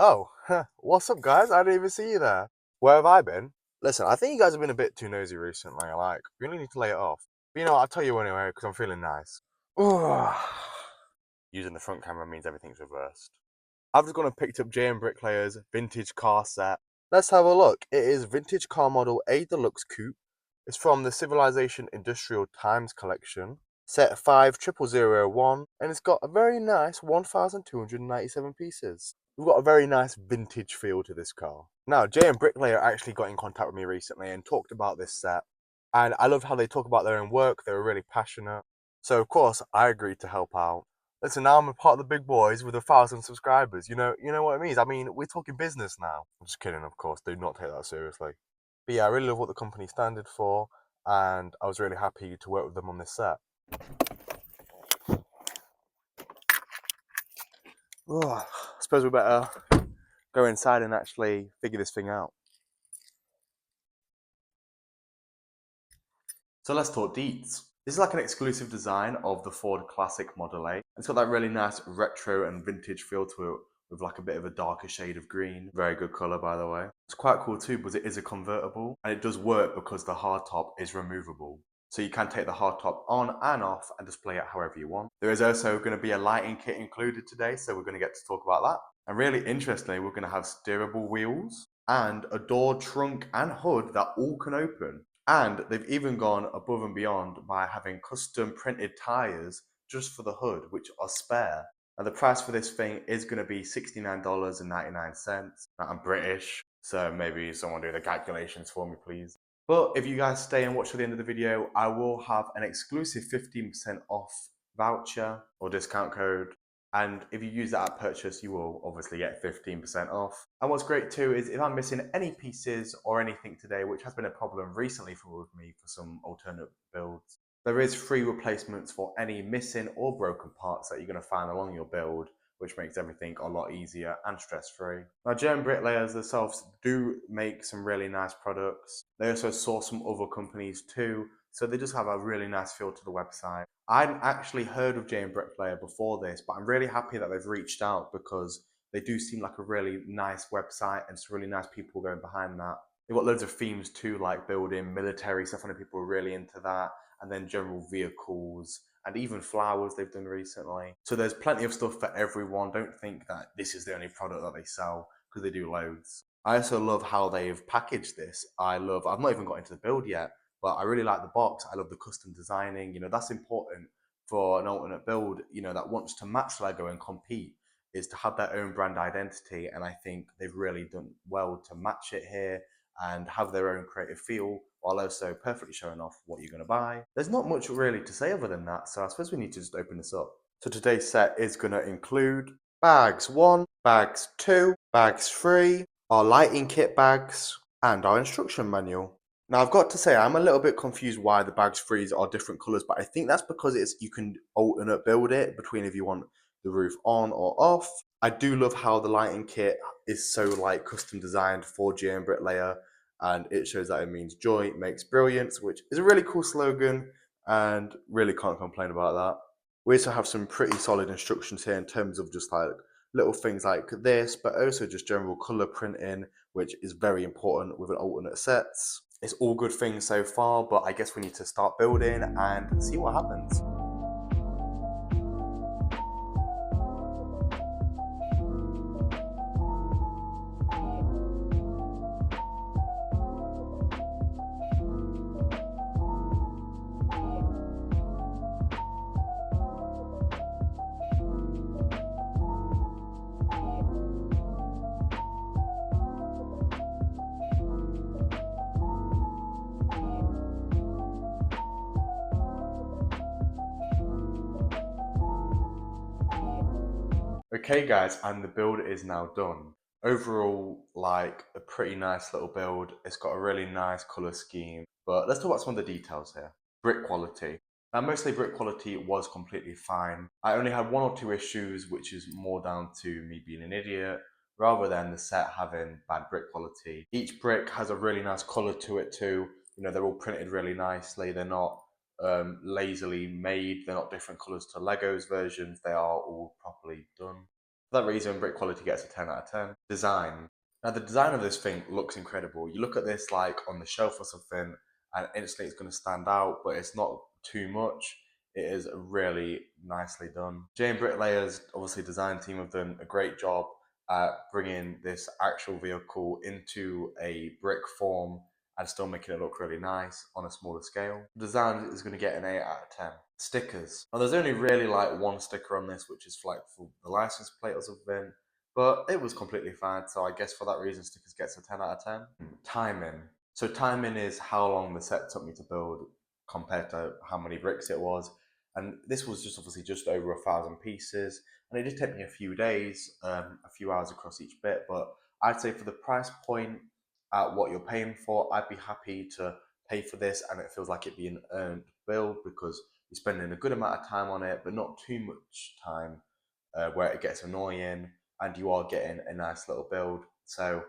Oh, what's up, guys? I didn't even see you there. Where have I been? Listen, I think you guys have been a bit too nosy recently. Like, you really need to lay it off. But you know what? I'll tell you anyway, because I'm feeling nice. Using the front camera means everything's reversed. I've just gone and picked up JMBricklayer's vintage car set. Let's have a look. It is vintage car model A Deluxe Coupe. It's from the Civilization Industrial Times collection. Set 50001, and it's got a very nice 1,297 pieces. We've got a very nice vintage feel to this car. Now, JMBricklayer actually got in contact with me recently and talked about this set. And I love how they talk about their own work. They were really passionate. So, of course, I agreed to help out. Listen, now I'm a part of the big boys with 1,000 subscribers. You know what it means. I mean, we're talking business now. I'm just kidding, of course. Do not take that seriously. But yeah, I really love what the company standard for, and I was really happy to work with them on this set. I suppose we better go inside and actually figure this thing out. So let's talk Deets. This is like an exclusive design of the Ford Classic Model A. It's got that really nice retro and vintage feel to it with like a bit of a darker shade of green. Very good colour, by the way. It's quite cool too because it is a convertible and it does work because the hardtop is removable. So you can take the hardtop on and off and display it however you want. There is also going to be a lighting kit included today, so we're going to get to talk about that. And really interestingly, we're going to have steerable wheels and a door, trunk and hood that all can open. And they've even gone above and beyond by having custom printed tyres just for the hood, which are spare. Now the price for this thing is going to be $69.99. Now, I'm British, so maybe someone do the calculations for me, please. But if you guys stay and watch to the end of the video, I will have an exclusive 15% off voucher or discount code. And if you use that at purchase, you will obviously get 15% off. And what's great too is if I'm missing any pieces or anything today, which has been a problem recently with me for some alternate builds, there is free replacements for any missing or broken parts that you're going to find along your build, which makes everything a lot easier and stress-free. Now, JMBricklayers themselves do make some really nice products. They also source some other companies too, so they just have a really nice feel to the website. I'd actually heard of JMBricklayer before this, but I'm really happy that they've reached out because they do seem like a really nice website and some really nice people going behind that. They've got loads of themes too, like building military stuff. I know people are really into that, and then general vehicles and even flowers they've done recently. So there's plenty of stuff for everyone. Don't think that this is the only product that they sell, because they do loads. I also love how they've packaged this. I've not even got into the build yet, but I really like the box. I love the custom designing. That's important for an alternate build, that wants to match Lego and compete, is to have their own brand identity. And I think they've really done well to match it here and have their own creative feel while also perfectly showing off what you're going to buy. There's not much really to say other than that, so I suppose we need to just open this up. So today's set is going to include bags 1, bags 2, bags 3, our lighting kit bags, and our instruction manual. Now I've got to say I'm a little bit confused why the bags 3s are different colours, but I think that's because you can alternate build it between if you want the roof on or off. I do love how the lighting kit is so like custom designed for JMBricklayer, and it shows that it means joy makes brilliance, which is a really cool slogan and really can't complain about that. We also have some pretty solid instructions here in terms of just like little things like this, but also just general color printing, which is very important with an alternate sets. It's all good things so far, but I guess we need to start building and see what happens. Okay guys, and the build is now done. Overall, like a pretty nice little build. It's got a really nice color scheme, but let's talk about some of the details here. Brick quality. Now mostly brick quality was completely fine. I only had one or two issues, which is more down to me being an idiot rather than the set having bad brick quality. Each brick has a really nice color to it too. They're all printed really nicely. They're not lazily made. They're not different colors to Lego's versions. They are all properly done. For that reason, brick quality gets a 10 out of 10. Design. Now the design of this thing looks incredible. You look at this like on the shelf or something and instantly it's going to stand out, but it's not too much. It is really nicely done. JMBricklayer's obviously design team have done a great job at bringing this actual vehicle into a brick form and still making it look really nice on a smaller scale. Design is going to get an 8 out of 10. Stickers. Now there's only really like one sticker on this, which is for like for the license plate or something, but it was completely fine. So I guess for that reason, stickers gets a 10 out of 10. Timing. So timing is how long the set took me to build compared to how many bricks it was. And this was just obviously just over 1,000 pieces. And it did take me a few days, a few hours across each bit. But I'd say for the price point at what you're paying for, I'd be happy to pay for this. And it feels like it'd be an earned build because you're spending a good amount of time on it, but not too much time where it gets annoying, and you are getting a nice little build. So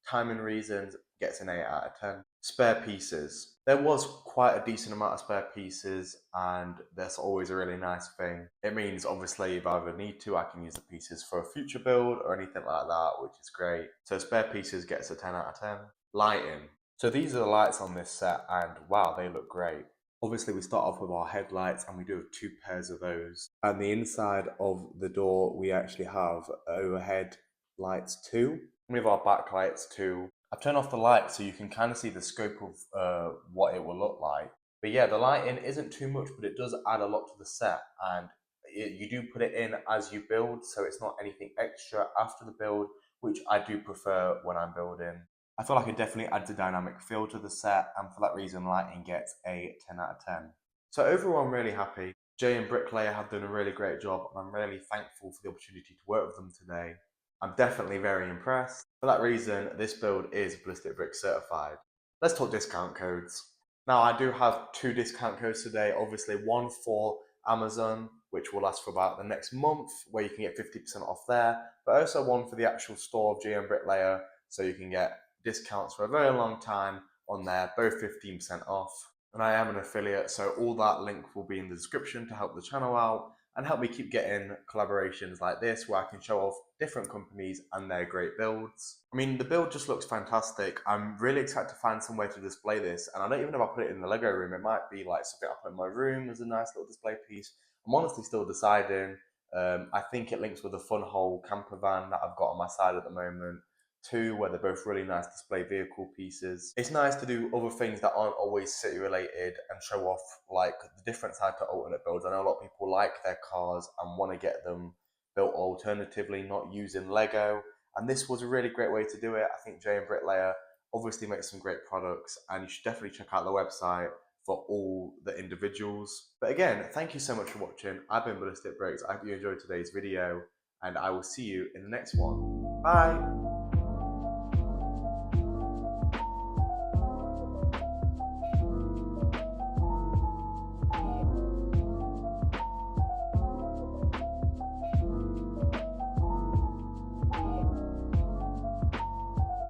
timing reasons, gets an 8 out of 10. Spare pieces. There was quite a decent amount of spare pieces, and that's always a really nice thing. It means obviously if I ever need to, I can use the pieces for a future build or anything like that, which is great. So spare pieces gets a 10 out of 10. Lighting. So these are the lights on this set, and wow, they look great. Obviously, we start off with our headlights, and we do have 2 pairs of those. And the inside of the door, we actually have overhead lights too. We have our backlights too. I've turned off the lights so you can kind of see the scope of what it will look like. But yeah, the lighting isn't too much, but it does add a lot to the set. And you do put it in as you build, so it's not anything extra after the build, which I do prefer when I'm building. I feel like it definitely adds a dynamic feel to the set, and for that reason, lighting gets a 10 out of 10. So overall, I'm really happy. JMBricklayer have done a really great job, and I'm really thankful for the opportunity to work with them today. I'm definitely very impressed. For that reason, this build is Ballistic Brick certified. Let's talk discount codes. Now, I do have 2 discount codes today. Obviously, one for Amazon, which will last for about the next month, where you can get 50% off there, but also one for the actual store of JMBricklayer, so you can get discounts for a very long time on there, both 15% off. And I am an affiliate, so all that link will be in the description to help the channel out and help me keep getting collaborations like this where I can show off different companies and their great builds. I mean, the build just looks fantastic. I'm really excited to find somewhere to display this, and I don't even know if I put it in the Lego room. It might be like something I put in my room as a nice little display piece. I'm honestly still deciding. I think it links with a fun hole camper van that I've got on my side at the moment. 2, where they're both really nice display vehicle pieces. It's nice to do other things that aren't always city related and show off like the different type of alternate builds. I know a lot of people like their cars and want to get them built alternatively, not using Lego. And this was a really great way to do it. I think JMBricklayer obviously makes some great products, and you should definitely check out the website for all the individuals. But again, thank you so much for watching. I've been Ballistic Bricks. I hope you enjoyed today's video, and I will see you in the next one. Bye!